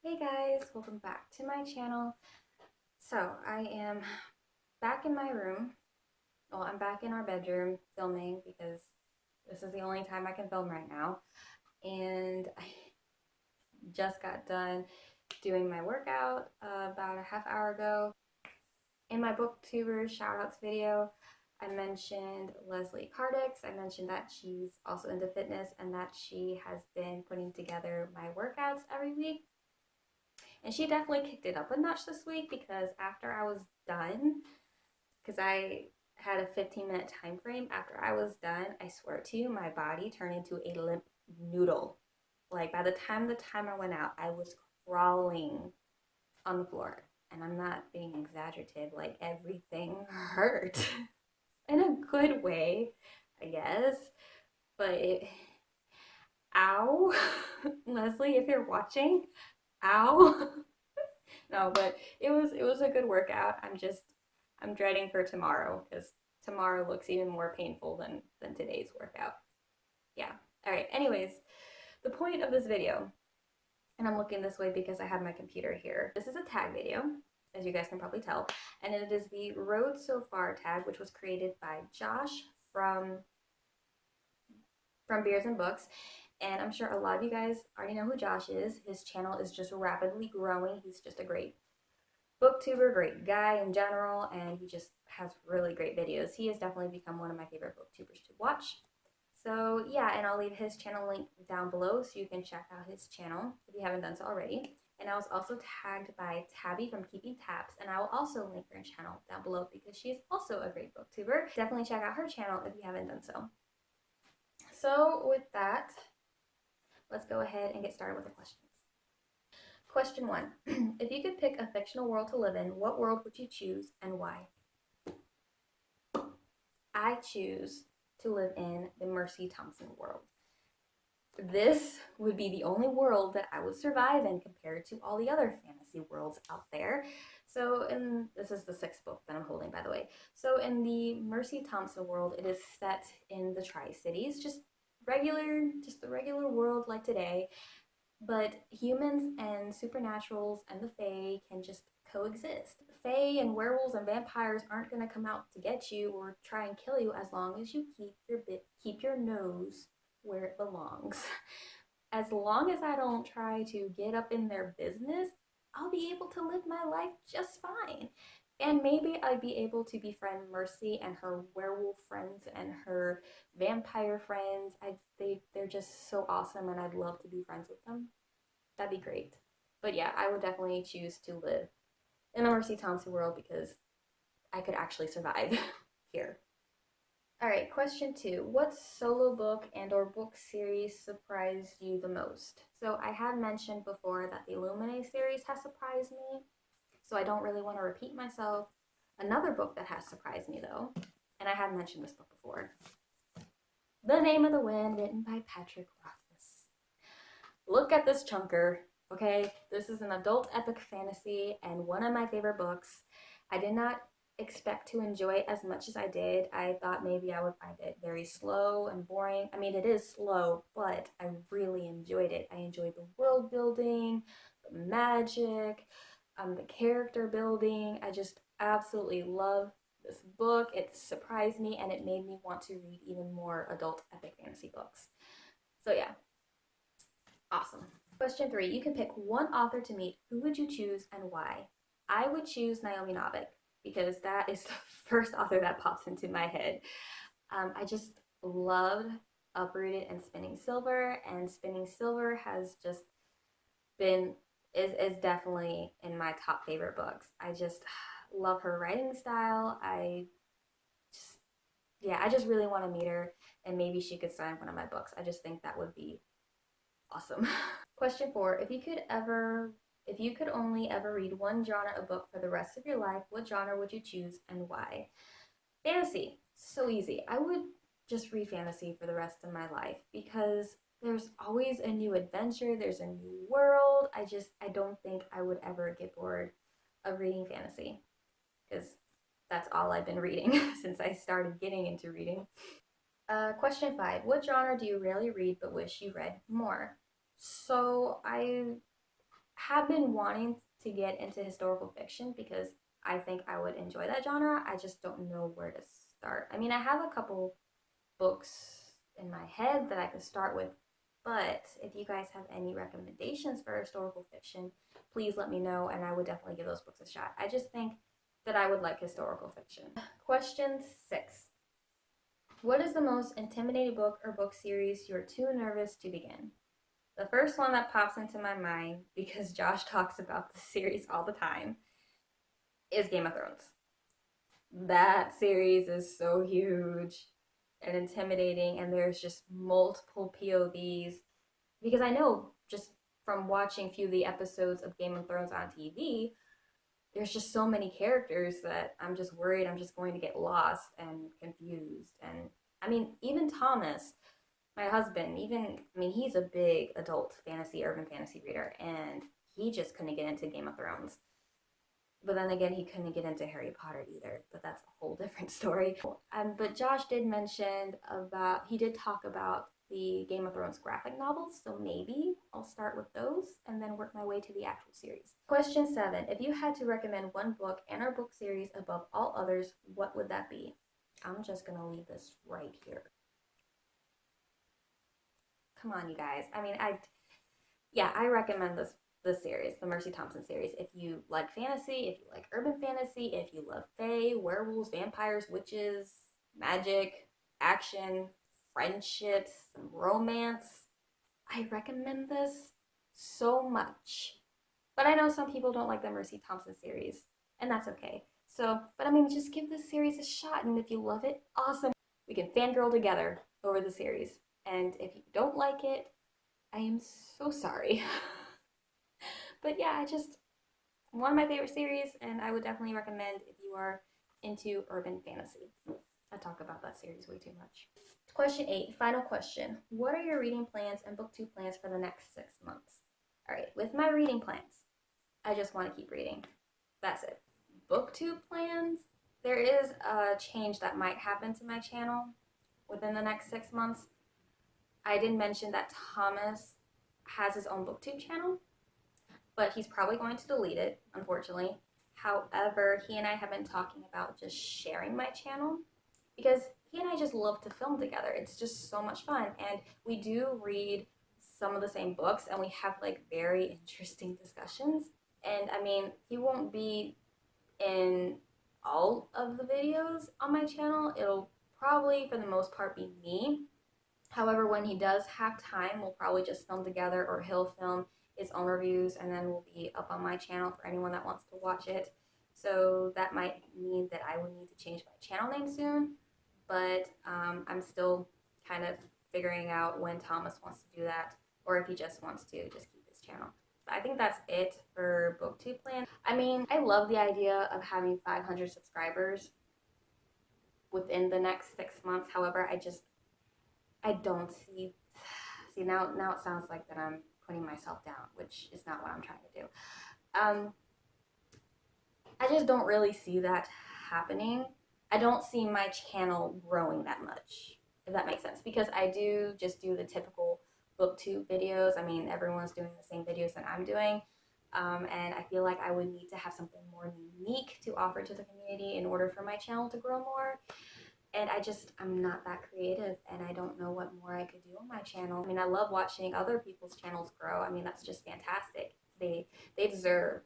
Hey guys, welcome back to my channel. So I am back in my room. Well, I'm back in our bedroom filming because this is the only time I can film right now. And I just got done doing my workout about a half hour ago. In my booktubers shoutouts video, I mentioned Leslie Cardix. I mentioned that she's also into fitness and that she has been putting together my workouts every week. And she definitely kicked it up a notch this week because after I was done, because I had a 15-minute time frame, after I was done, I swear to you, my body turned into a limp noodle. Like by the time the timer went out, I was crawling on the floor. And I'm not being exaggerative, like everything hurt in a good way, I guess. But ow, Leslie, if you're watching, ow. No, but it was a good workout. I'm dreading for tomorrow because tomorrow looks even more painful than today's workout. Yeah. All right. Anyways, the point of this video, and I'm looking this way because I have my computer here. This is a tag video, as you guys can probably tell, and it is the Road So Far tag, which was created by Josh from Beers and Books. And I'm sure a lot of you guys already know who Josh is. His channel is just rapidly growing. He's just a great booktuber, great guy in general, and he just has really great videos. He has definitely become one of my favorite booktubers to watch. So yeah, and I'll leave his channel link down below so you can check out his channel if you haven't done so already. And I was also tagged by Tabby from Keeping Tabs, and I will also link her channel down below because she is also a great booktuber. Definitely check out her channel if you haven't done so. So with that, let's go ahead and get started with the questions. Question 1. If you could pick a fictional world to live in, what world would you choose and why? I choose to live in the Mercy Thompson world. This would be the only world that I would survive in compared to all the other fantasy worlds out there. So, this is the 6th book that I'm holding, by the way. So, in the Mercy Thompson world, it is set in the Tri-Cities, just the regular world like today. But humans and supernaturals and the Fae can just coexist. Fae and werewolves and vampires aren't going to come out to get you or try and kill you as long as you keep your nose where it belongs. As long as I don't try to get up in their business, I'll be able to live my life just fine. And maybe I'd be able to befriend Mercy and her werewolf friends and her vampire friends. They're just so awesome, and I'd love to be friends with them. That'd be great. But yeah, I would definitely choose to live in a Mercy Thompson world because I could actually survive here. All right, question 2. What solo book and or book series surprised you the most? So I had mentioned before that the Illuminae series has surprised me, so I don't really want to repeat myself. Another book that has surprised me though, and I had mentioned this book before, The Name of the Wind, written by Patrick Rothfuss. Look at this chunker, okay? This is an adult epic fantasy and one of my favorite books. I did not expect to enjoy it as much as I did. I thought maybe I would find it very slow and boring. I mean, it is slow, but I really enjoyed it. I enjoyed the world building, the magic, the character building. I just absolutely love this book. It surprised me and it made me want to read even more adult epic fantasy books. So yeah, awesome. Question 3. You can pick one author to meet. Who would you choose and why? I would choose Naomi Novik because that is the first author that pops into my head. I just loved Uprooted and Spinning Silver, and Spinning Silver has just been is definitely in my top favorite books. I just love her writing style. Just I just really want to meet her, and maybe she could sign one of my books. I just think that would be awesome. Question 4. If you could only ever read one genre of book for the rest of your life, what genre would you choose and why? Fantasy. So easy. I would just read fantasy for the rest of my life because there's always a new adventure, there's a new world. I don't think I would ever get bored of reading fantasy because that's all I've been reading since I started getting into reading. Question 5. What genre do you rarely read but wish you read more? So have been wanting to get into historical fiction because I think I would enjoy that genre. I just don't know where to start. I mean, I have a couple books in my head that I could start with, but if you guys have any recommendations for historical fiction, please let me know and I would definitely give those books a shot. I just think that I would like historical fiction. Question 6. What is the most intimidating book or book series you're too nervous to begin? The first one that pops into my mind, because Josh talks about the series all the time, is Game of Thrones. That series is so huge and intimidating, and there's just multiple POVs. Because I know just from watching a few of the episodes of Game of Thrones on TV, there's just so many characters that I'm just worried I'm just going to get lost and confused. And I mean, even Thomas, my husband, he's a big adult fantasy, urban fantasy reader, and he just couldn't get into Game of Thrones. But then again, he couldn't get into Harry Potter either, but that's a whole different story. But Josh did mention he did talk about the Game of Thrones graphic novels, so maybe I'll start with those and then work my way to the actual series. Question 7. If you had to recommend one book and or book series above all others, what would that be? I'm just going to leave this right here. Come on, you guys. I recommend this series, the Mercy Thompson series. If you like fantasy, if you like urban fantasy, if you love fae, werewolves, vampires, witches, magic, action, friendships, romance, I recommend this so much. But I know some people don't like the Mercy Thompson series, and that's okay. Just give this series a shot, and if you love it, awesome. We can fangirl together over the series. And if you don't like it, I am so sorry. But yeah, one of my favorite series, and I would definitely recommend if you are into urban fantasy. I talk about that series way too much. Question 8, final question. What are your reading plans and booktube plans for the next 6 months? All right, with my reading plans, I just want to keep reading. That's it. Booktube plans, there is a change that might happen to my channel within the next 6 months. I did mention that Thomas has his own booktube channel, but he's probably going to delete it, unfortunately. However, he and I have been talking about just sharing my channel because he and I just love to film together. It's just so much fun. And we do read some of the same books and we have like very interesting discussions. And he won't be in all of the videos on my channel. It'll probably, for the most part, be me. However, when he does have time, we'll probably just film together, or he'll film his own reviews and then will be up on my channel for anyone that wants to watch it. So that might mean that I will need to change my channel name soon, but I'm still kind of figuring out when Thomas wants to do that, or if he just wants to just keep his channel. But I think that's it for booktube plan. I love the idea of having 500 subscribers within the next 6 months. However, I don't see now it sounds like that I'm putting myself down, which is not what I'm trying to do. I just don't really see that happening. I don't see my channel growing that much, if that makes sense, because I do just do the typical booktube videos. Everyone's doing the same videos that I'm doing, and I feel like I would need to have something more unique to offer to the community in order for my channel to grow more. And I'm not that creative, and I don't know what more I could do on my channel. I love watching other people's channels grow. that's just fantastic. They deserve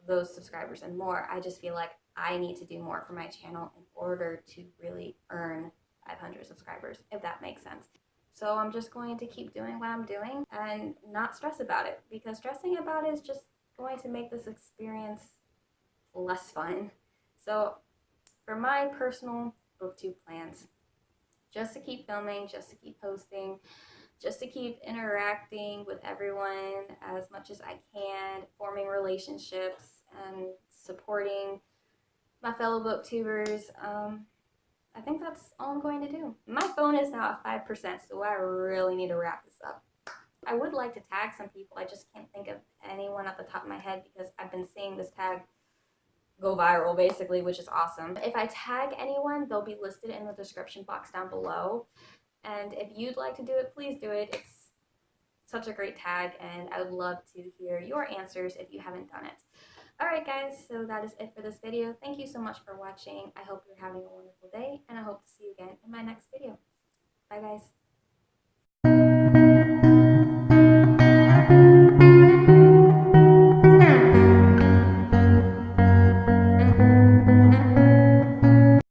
those subscribers and more. I just feel like I need to do more for my channel in order to really earn 500 subscribers, if that makes sense. So I'm just going to keep doing what I'm doing and not stress about it, because stressing about it is just going to make this experience less fun. So for my personal booktube plans, just to keep filming, just to keep posting, just to keep interacting with everyone as much as I can, forming relationships and supporting my fellow booktubers. I think that's all I'm going to do. My phone is now at 5%, so I really need to wrap this up. I would like to tag some people. I just can't think of anyone at the top of my head because I've been seeing this tag go viral basically, which is awesome. If I tag anyone, they'll be listed in the description box down below. And if you'd like to do it, please do it. It's such a great tag, and I would love to hear your answers if you haven't done it. Alright guys, so that is it for this video. Thank you so much for watching. I hope you're having a wonderful day, and I hope to see you again in my next video. Bye guys.